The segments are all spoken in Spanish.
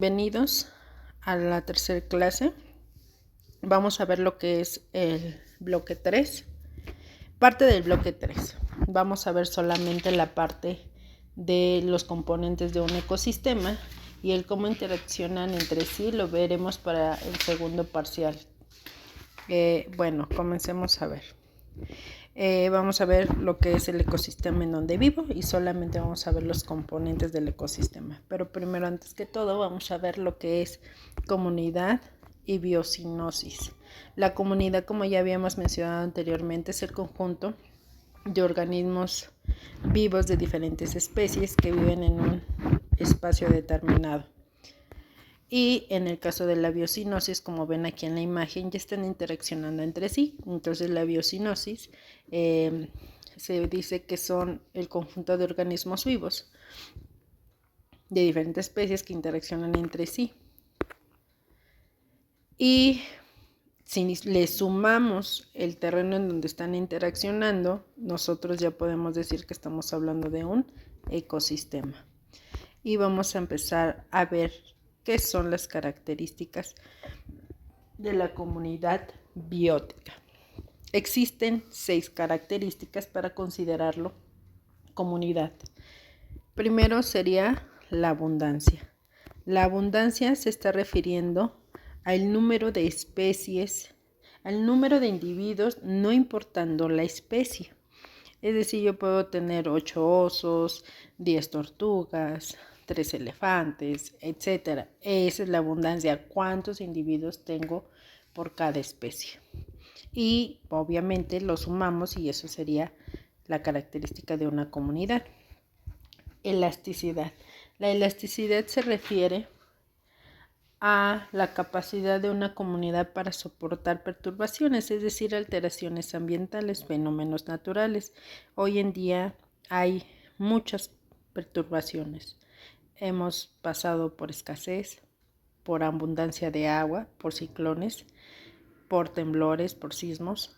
Bienvenidos a la tercera clase. Vamos a ver lo que es el bloque 3. Parte del bloque 3. Vamos a ver solamente la parte de los componentes de un ecosistema y el cómo interaccionan entre sí. Lo veremos para el segundo parcial. Bueno, comencemos a ver. Vamos a ver lo que es el ecosistema en donde vivo y solamente vamos a ver los componentes del ecosistema. Pero primero, antes que todo, vamos a ver lo que es comunidad y biocinosis. La comunidad, como ya habíamos mencionado anteriormente, es el conjunto de organismos vivos de diferentes especies que viven en un espacio determinado. Y en el caso de la biocinosis, como ven aquí en la imagen, ya están interaccionando entre sí. Entonces la biocinosis se dice que son el conjunto de organismos vivos de diferentes especies que interaccionan entre sí. Y si le sumamos el terreno en donde están interaccionando, nosotros ya podemos decir que estamos hablando de un ecosistema. Y vamos a empezar a ver qué son las características de la comunidad biótica. Existen 6 características para considerarlo comunidad. Primero sería la abundancia. La abundancia se está refiriendo al número de especies, al número de individuos, no importando la especie. Es decir, yo puedo tener 8 osos, 10 tortugas, 3 elefantes, etc. Esa es la abundancia. ¿Cuántos individuos tengo por cada especie? Y obviamente lo sumamos y eso sería la característica de una comunidad. Elasticidad. La elasticidad se refiere a la capacidad de una comunidad para soportar perturbaciones, es decir, alteraciones ambientales, fenómenos naturales. Hoy en día hay muchas perturbaciones. Hemos pasado por escasez, por abundancia de agua, por ciclones, por temblores, por sismos,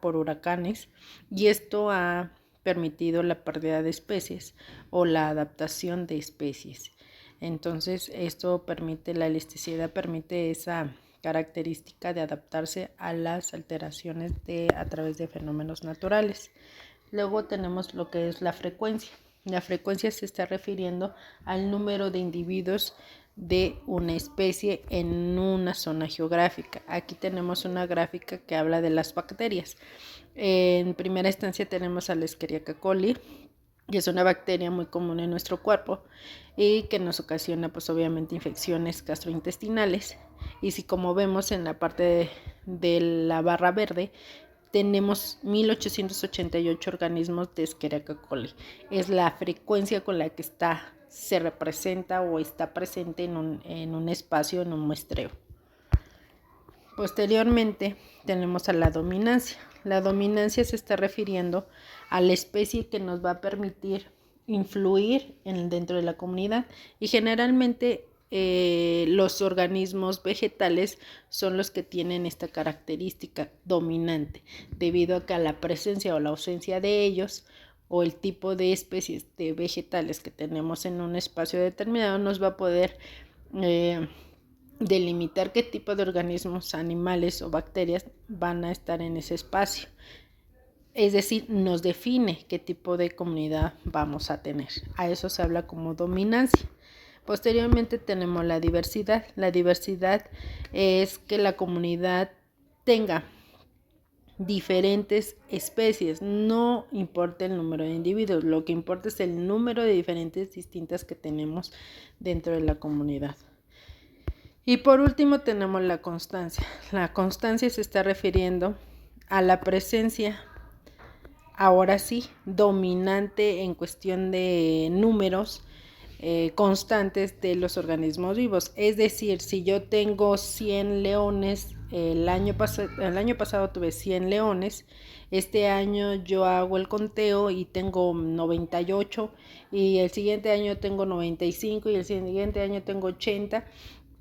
por huracanes, y esto ha permitido la pérdida de especies o la adaptación de especies. Entonces esto permite, la elasticidad permite esa característica de adaptarse a las alteraciones a través de fenómenos naturales. Luego tenemos lo que es la frecuencia. La frecuencia se está refiriendo al número de individuos de una especie en una zona geográfica. Aquí tenemos una gráfica que habla de las bacterias. En primera instancia tenemos a la Escherichia coli, que es una bacteria muy común en nuestro cuerpo y que nos ocasiona pues obviamente infecciones gastrointestinales. Y si como vemos en la parte de la barra verde, tenemos 1888 organismos de Escherichia coli. Es la frecuencia con la que se representa o está presente en un espacio, en un muestreo. Posteriormente tenemos a la dominancia. La dominancia se está refiriendo a la especie que nos va a permitir influir dentro de la comunidad y generalmente los organismos vegetales son los que tienen esta característica dominante, debido a que a la presencia o la ausencia de ellos o el tipo de especies de vegetales que tenemos en un espacio determinado nos va a poder delimitar qué tipo de organismos, animales o bacterias van a estar en ese espacio. Es decir, nos define qué tipo de comunidad vamos a tener. A eso se habla como dominancia. Posteriormente tenemos la diversidad. La diversidad es que la comunidad tenga diferentes especies, no importa el número de individuos, lo que importa es el número de diferentes distintas que tenemos dentro de la comunidad. Y por último tenemos la constancia. La constancia se está refiriendo a la presencia, ahora sí, dominante en cuestión de números constantes de los organismos vivos. Es decir, si yo tengo 100 leones, el año pasado tuve 100 leones, este año yo hago el conteo y tengo 98 y el siguiente año tengo 95 y el siguiente año tengo 80.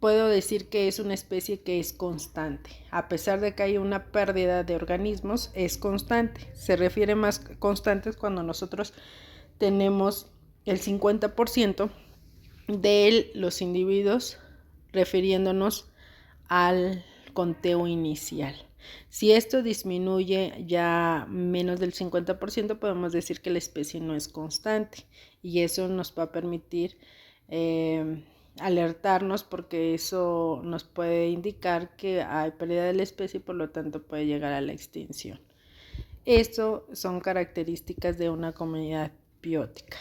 Puedo decir que es una especie que es constante. A pesar de que hay una pérdida de organismos, es constante. Se refiere más constantes cuando nosotros tenemos el 50% de los individuos, refiriéndonos al conteo inicial. Si esto disminuye ya menos del 50%, podemos decir que la especie no es constante, y eso nos va a permitir alertarnos, porque eso nos puede indicar que hay pérdida de la especie y por lo tanto puede llegar a la extinción. Esto son características de una comunidad biótica.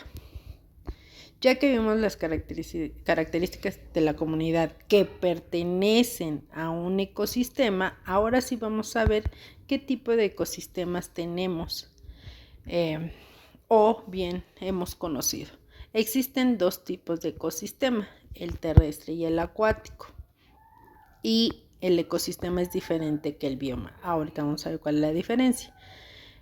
Ya que vimos las características de la comunidad que pertenecen a un ecosistema, ahora sí vamos a ver qué tipo de ecosistemas tenemos o bien hemos conocido. Existen dos tipos de ecosistema, el terrestre y el acuático. Y el ecosistema es diferente que el bioma. Ahorita vamos a ver cuál es la diferencia.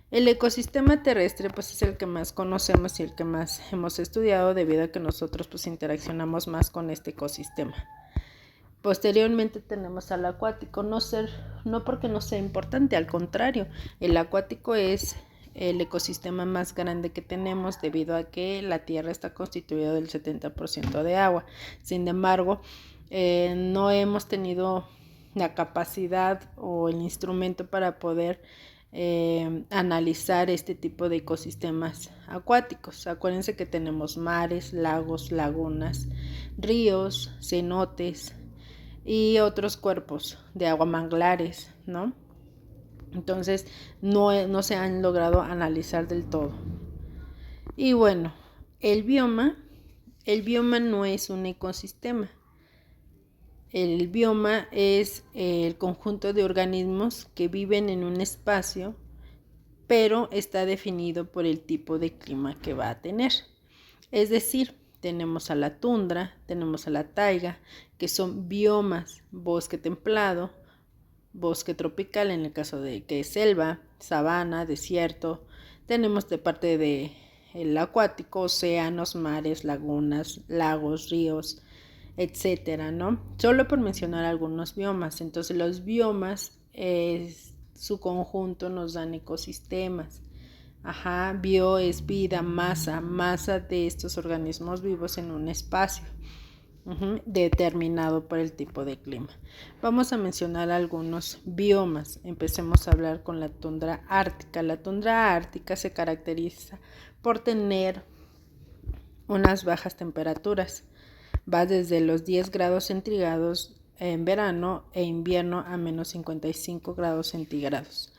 El ecosistema terrestre pues es el que más conocemos y el que más hemos estudiado, debido a que nosotros pues interaccionamos más con este ecosistema. Posteriormente tenemos al acuático, no porque no sea importante, al contrario, el acuático es el ecosistema más grande que tenemos, debido a que la Tierra está constituida del 70% de agua. Sin embargo, no hemos tenido la capacidad o el instrumento para poder analizar este tipo de ecosistemas acuáticos. Acuérdense que tenemos mares, lagos, lagunas, ríos, cenotes y otros cuerpos de agua, manglares, ¿no? Entonces no se han logrado analizar del todo. Y bueno, el bioma no es un ecosistema. El bioma es el conjunto de organismos que viven en un espacio, pero está definido por el tipo de clima que va a tener. Es decir, tenemos a la tundra, tenemos a la taiga, que son biomas: bosque templado, bosque tropical en el caso de que es selva, sabana, desierto. Tenemos de parte del acuático, océanos, mares, lagunas, lagos, ríos, etcétera, ¿no? Solo por mencionar algunos biomas. Entonces los biomas, su conjunto nos dan ecosistemas. Bio es vida, masa de estos organismos vivos en un espacio determinado por el tipo de clima. Vamos a mencionar algunos biomas. Empecemos a hablar con la tundra ártica. La tundra ártica se caracteriza por tener unas bajas temperaturas. Va desde los 10 grados centígrados en verano e invierno a menos 55 grados centígrados.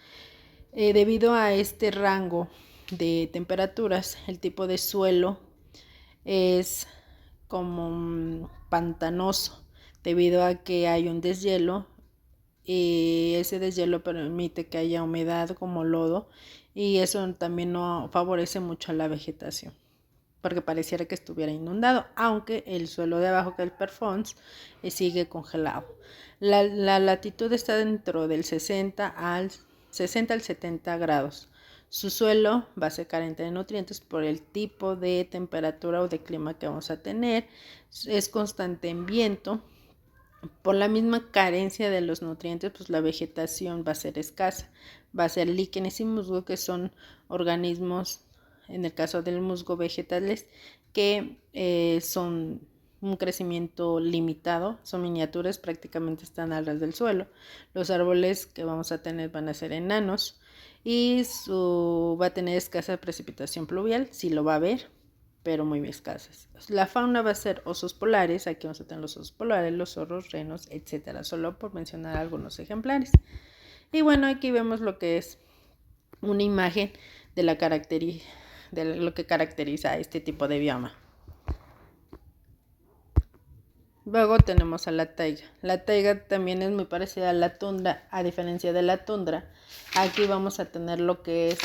Debido a este rango de temperaturas, el tipo de suelo es como pantanoso, debido a que hay un deshielo, y ese deshielo permite que haya humedad como lodo, y eso también no favorece mucho a la vegetación, porque pareciera que estuviera inundado, aunque el suelo de abajo, que es el perfons, sigue congelado. La latitud está dentro del 60 al 70 grados. Su suelo va a ser carente de nutrientes por el tipo de temperatura o de clima que vamos a tener. Es constante en viento. Por la misma carencia de los nutrientes, pues la vegetación va a ser escasa. Va a ser líquenes y musgo, que son organismos, en el caso del musgo, vegetales, que son un crecimiento limitado, son miniaturas, prácticamente están al ras del suelo. Los árboles que vamos a tener van a ser enanos, y va a tener escasa precipitación pluvial, sí lo va a haber, pero muy escasas. La fauna va a ser osos polares, aquí vamos a tener los osos polares, los zorros, renos, etcétera, solo por mencionar algunos ejemplares. Y bueno, aquí vemos lo que es una imagen de lo que caracteriza a este tipo de bioma. Luego tenemos a la taiga. La taiga también es muy parecida a la tundra, a diferencia de la tundra. Aquí vamos a tener lo que es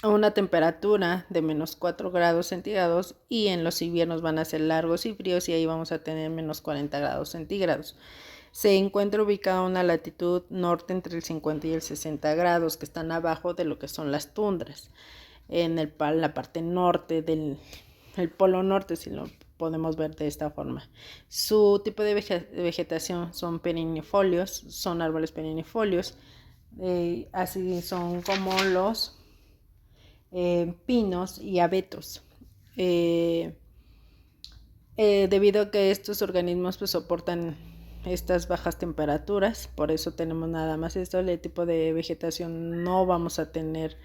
una temperatura de menos 4 grados centígrados, y en los inviernos van a ser largos y fríos, y ahí vamos a tener menos 40 grados centígrados. Se encuentra ubicada a una latitud norte entre el 50 y el 60 grados, que están abajo de lo que son las tundras, en la parte norte del polo norte, si lo podemos ver de esta forma. Su tipo de vegetación son perennifolios, son árboles perennifolios, así son como los pinos y abetos. debido a que estos organismos pues soportan estas bajas temperaturas, por eso tenemos nada más esto. El tipo de vegetación no vamos a tener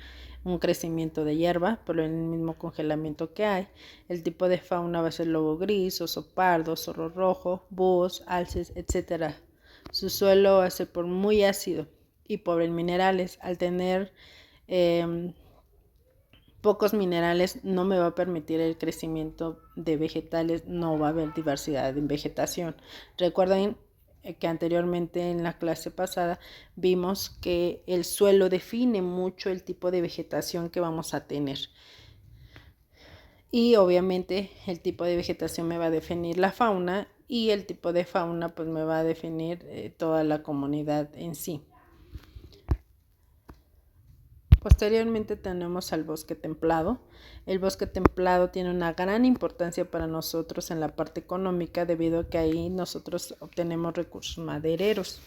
un crecimiento de hierba por el mismo congelamiento que hay. El tipo de fauna va a ser lobo gris, oso pardo, zorro rojo, búhos, alces, etc. Su suelo va a ser por muy ácido y pobre en minerales. Al tener pocos minerales no me va a permitir el crecimiento de vegetales, no va a haber diversidad en vegetación. Recuerden que anteriormente en la clase pasada vimos que el suelo define mucho el tipo de vegetación que vamos a tener. Y obviamente el tipo de vegetación me va a definir la fauna y el tipo de fauna pues me va a definir toda la comunidad en sí. Posteriormente tenemos al bosque templado. El bosque templado tiene una gran importancia para nosotros en la parte económica debido a que ahí nosotros obtenemos recursos madereros.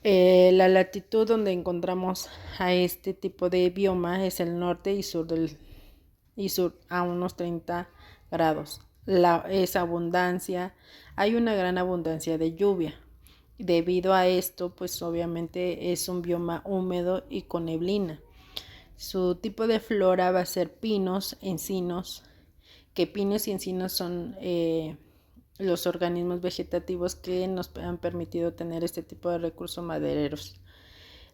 La latitud donde encontramos a este tipo de bioma es el norte y sur a unos 30 grados. Esa abundancia, hay una gran abundancia de lluvia. Debido a esto, pues obviamente es un bioma húmedo y con neblina. Su tipo de flora va a ser pinos, encinos, que pinos y encinos son los organismos vegetativos que nos han permitido tener este tipo de recursos madereros.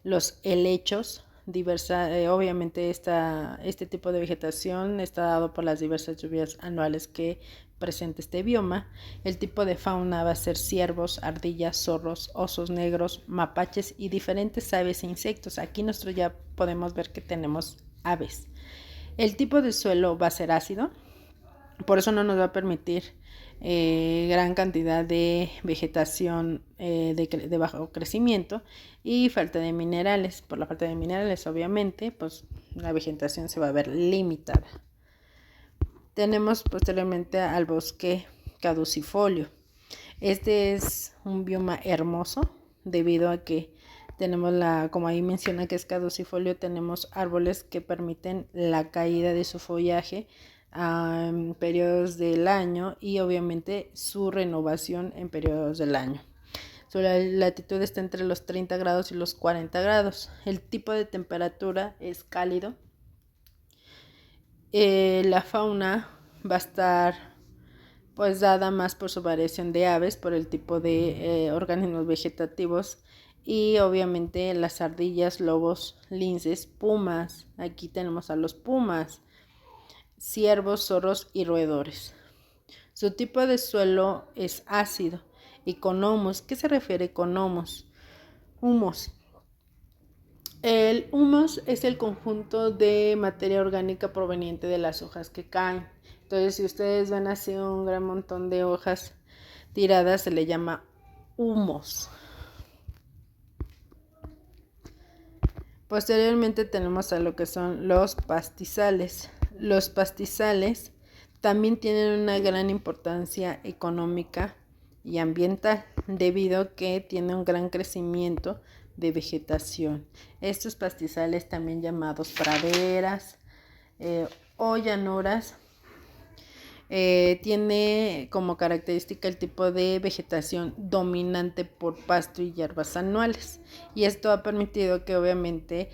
Los helechos, obviamente este tipo de vegetación está dado por las diversas lluvias anuales que presenta este bioma. El tipo de fauna va a ser ciervos, ardillas, zorros, osos negros, mapaches y diferentes aves e insectos. Aquí nosotros ya podemos ver que tenemos aves. El tipo de suelo va a ser ácido, por eso no nos va a permitir gran cantidad de vegetación de bajo crecimiento y falta de minerales. Por la falta de minerales, obviamente, pues la vegetación se va a ver limitada. Tenemos posteriormente al bosque caducifolio. Este es un bioma hermoso debido a que tenemos como ahí menciona que es caducifolio, tenemos árboles que permiten la caída de su follaje en periodos del año y obviamente su renovación en periodos del año. Su latitud está entre los 30 grados y los 40 grados. El tipo de temperatura es cálido. La fauna va a estar pues dada más por su variación de aves, por el tipo de organismos vegetativos y obviamente las ardillas, lobos, linces, pumas. Aquí tenemos a los pumas, ciervos, zorros y roedores. Su tipo de suelo es ácido y con humus. ¿Qué se refiere con humus? Humus. El humus es el conjunto de materia orgánica proveniente de las hojas que caen. Entonces, si ustedes ven así un gran montón de hojas tiradas, se le llama humus. Posteriormente tenemos a lo que son los pastizales. Los pastizales también tienen una gran importancia económica y ambiental debido a que tiene un gran crecimiento de vegetación. Estos pastizales, también llamados praderas o llanuras, tiene como característica el tipo de vegetación dominante por pasto y hierbas anuales, y esto ha permitido que obviamente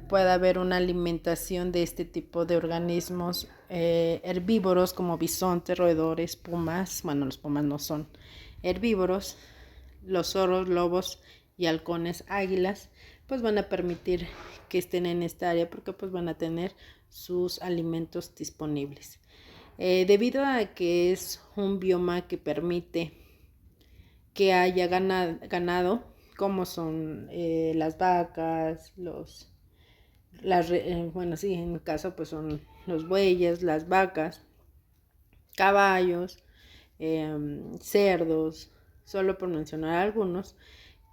pueda haber una alimentación de este tipo de organismos herbívoros como bisontes, roedores, pumas. Bueno, los pumas no son herbívoros. Los zorros, lobos y halcones, águilas, pues van a permitir que estén en esta área porque pues van a tener sus alimentos disponibles. Debido a que es un bioma que permite que haya ganado, como son las vacas, bueno, sí, en mi caso pues son los bueyes, las vacas, caballos, cerdos, solo por mencionar algunos,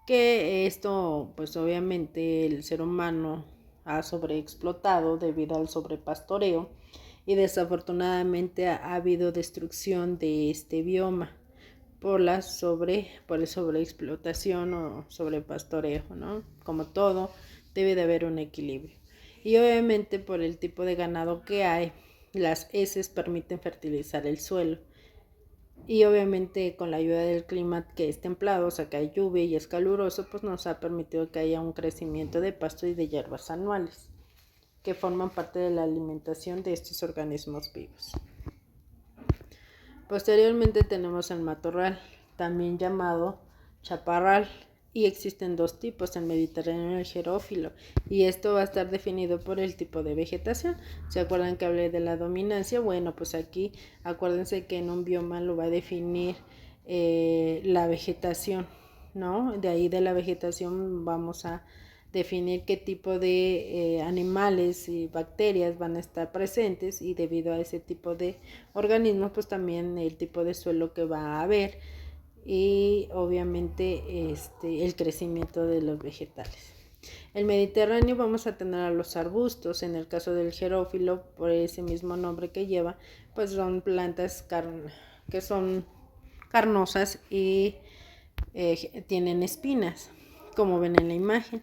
que esto pues obviamente el ser humano ha sobreexplotado debido al sobrepastoreo y desafortunadamente ha habido destrucción de este bioma por el sobreexplotación o sobrepastoreo, ¿no? Como todo, debe de haber un equilibrio. Y obviamente por el tipo de ganado que hay, Las heces permiten fertilizar el suelo. Y obviamente con la ayuda del clima que es templado, o sea que hay lluvia y es caluroso, pues nos ha permitido que haya un crecimiento de pasto y de hierbas anuales, que forman parte de la alimentación de estos organismos vivos. Posteriormente tenemos el matorral, también llamado chaparral, y existen dos tipos, el mediterráneo y el xerófilo, y esto va a estar definido por el tipo de vegetación. ¿Se acuerdan que hablé de la dominancia? Bueno, pues aquí acuérdense que en un bioma lo va a definir la vegetación, ¿no? De ahí de la vegetación vamos a definir qué tipo de animales y bacterias van a estar presentes, y debido a ese tipo de organismos pues también el tipo de suelo que va a haber, y obviamente el crecimiento de los vegetales. El Mediterráneo vamos a tener a los arbustos. En el caso del xerófilo, por ese mismo nombre que lleva, pues son plantas que son carnosas y tienen espinas, como ven en la imagen,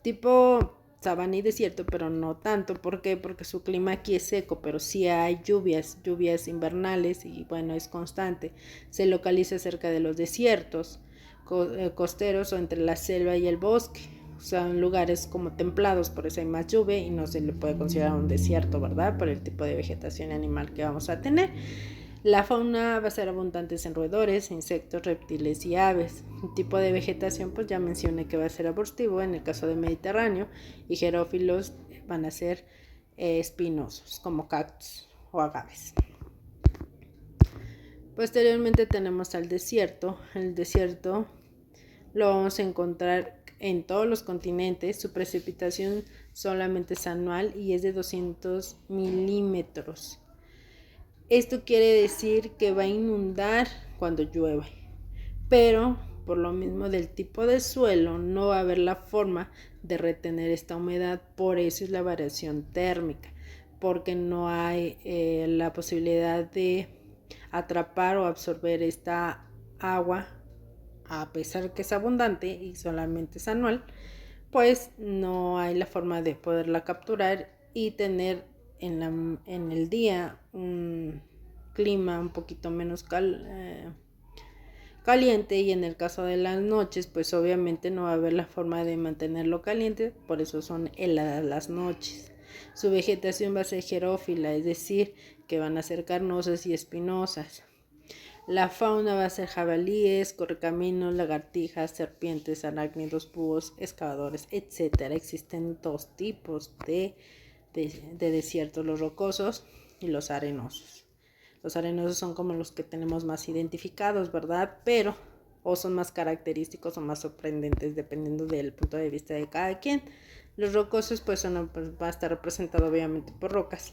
tipo sabana y desierto, pero no tanto. ¿Por qué? Porque su clima aquí es seco, pero sí hay lluvias invernales, y bueno, es constante. Se localiza cerca de los desiertos costeros, o entre la selva y el bosque. Son lugares como templados, por eso hay más lluvia y no se le puede considerar un desierto, ¿verdad? Por el tipo de vegetación animal que vamos a tener. La fauna va a ser abundante en roedores, insectos, reptiles y aves. El tipo de vegetación, pues ya mencioné que va a ser arbustivo en el caso del Mediterráneo, y xerófilos van a ser espinosos, como cactus o agaves. Posteriormente tenemos al desierto. El desierto lo vamos a encontrar en todos los continentes. Su precipitación solamente es anual y es de 200 milímetros. Esto quiere decir que va a inundar cuando llueve, pero por lo mismo del tipo de suelo no va a haber la forma de retener esta humedad. Por eso es la variación térmica, porque no hay la posibilidad de atrapar o absorber esta agua, a pesar que es abundante y solamente es anual, pues no hay la forma de poderla capturar y tener en el día un clima un poquito menos caliente, y en el caso de las noches pues obviamente no va a haber la forma de mantenerlo caliente, por eso son heladas las noches. Su vegetación va a ser xerófila, es decir, que van a ser carnosas y espinosas. La fauna va a ser jabalíes, correcaminos, lagartijas, serpientes, arácnidos, búhos, excavadores, etc. Existen dos tipos de desiertos, los rocosos y los arenosos. Los arenosos son como los que tenemos más identificados, ¿verdad? Pero o son más característicos o más sorprendentes, dependiendo del punto de vista de cada quien. Los rocosos pues va a estar representado obviamente por rocas.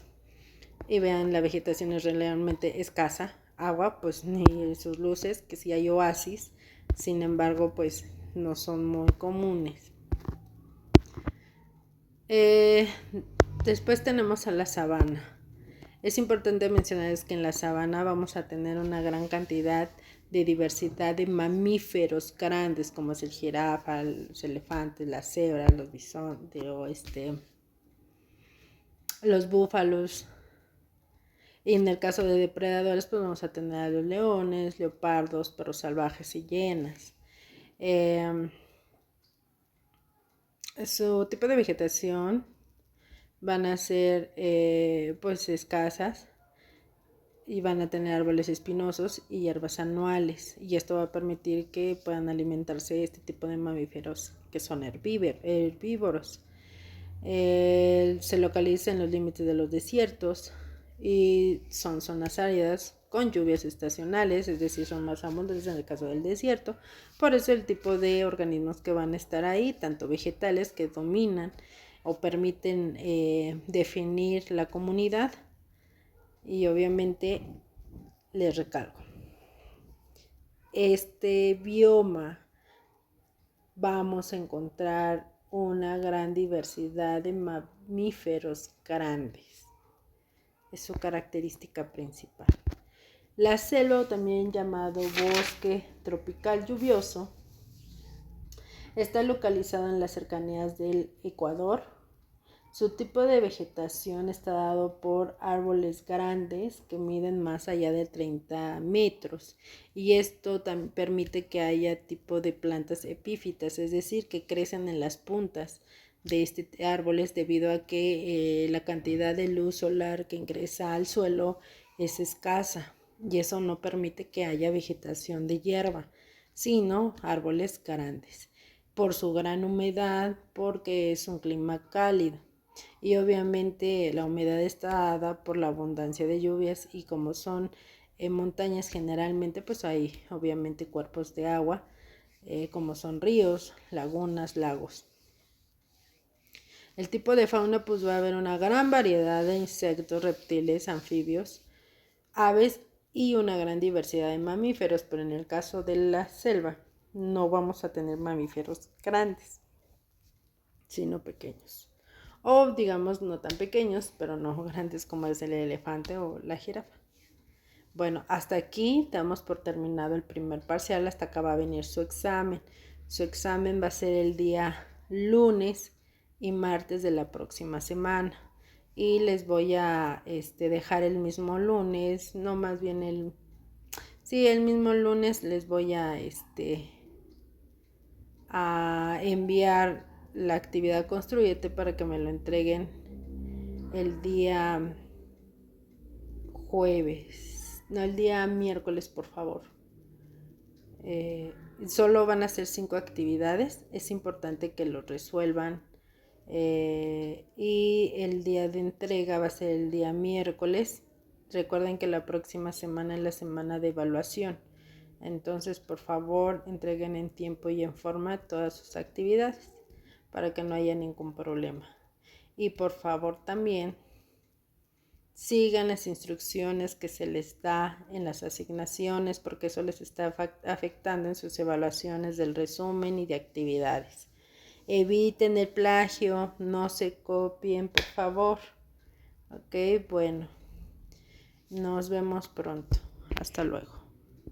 Y vean, la vegetación es realmente escasa. Agua, pues ni sus luces, que sí hay oasis, sin embargo, pues no son muy comunes. Después tenemos a la sabana. Es importante mencionar que en la sabana vamos a tener una gran cantidad de diversidad de mamíferos grandes, como es el jirafa, los elefantes, las cebras, los bisontes, los búfalos. Y en el caso de depredadores, pues vamos a tener a los leones, leopardos, perros salvajes y hienas. Su tipo de vegetación van a ser pues escasas, y van a tener árboles espinosos y hierbas anuales, y esto va a permitir que puedan alimentarse este tipo de mamíferos que son herbívoros. Se localiza en los límites de los desiertos y son zonas áridas con lluvias estacionales, es decir, son más abundantes en el caso del desierto. Por eso el tipo de organismos que van a estar ahí, tanto vegetales que dominan o permiten definir la comunidad. Y obviamente les recalco, este bioma vamos a encontrar una gran diversidad de mamíferos grandes. Es su característica principal. La selva, también llamado bosque tropical lluvioso, está localizado en las cercanías del Ecuador. Su tipo de vegetación está dado por árboles grandes que miden más allá de 30 metros, y esto también permite que haya tipo de plantas epífitas, es decir, que crecen en las puntas de árboles debido a que la cantidad de luz solar que ingresa al suelo es escasa, y eso no permite que haya vegetación de hierba, sino árboles grandes, por su gran humedad, porque es un clima cálido. Y obviamente la humedad está dada por la abundancia de lluvias, y como son montañas generalmente, pues hay obviamente cuerpos de agua, como son ríos, lagunas, lagos. El tipo de fauna, pues va a haber una gran variedad de insectos, reptiles, anfibios, aves y una gran diversidad de mamíferos, pero en el caso de la selva no vamos a tener mamíferos grandes, sino pequeños. O digamos no tan pequeños, pero no grandes como es el elefante o la jirafa. Bueno, hasta aquí damos por terminado el primer parcial. Hasta acá va a venir su examen. Su examen va a ser el día lunes y martes de la próxima semana. Y les voy a dejar el mismo lunes, no, más bien el mismo lunes les voy a enviar la actividad Construyete para que me lo entreguen el día jueves, no, el día miércoles, por favor. Solo van a ser 5 actividades, es importante que lo resuelvan, y el día de entrega va a ser el día miércoles. Recuerden que la próxima semana es la semana de evaluación, entonces por favor entreguen en tiempo y en forma todas sus actividades para que no haya ningún problema. Y por favor también sigan las instrucciones que se les da en las asignaciones, porque eso les está afectando en sus evaluaciones del resumen y de actividades. Eviten el plagio, no se copien, por favor. Ok, bueno, nos vemos pronto. Hasta luego.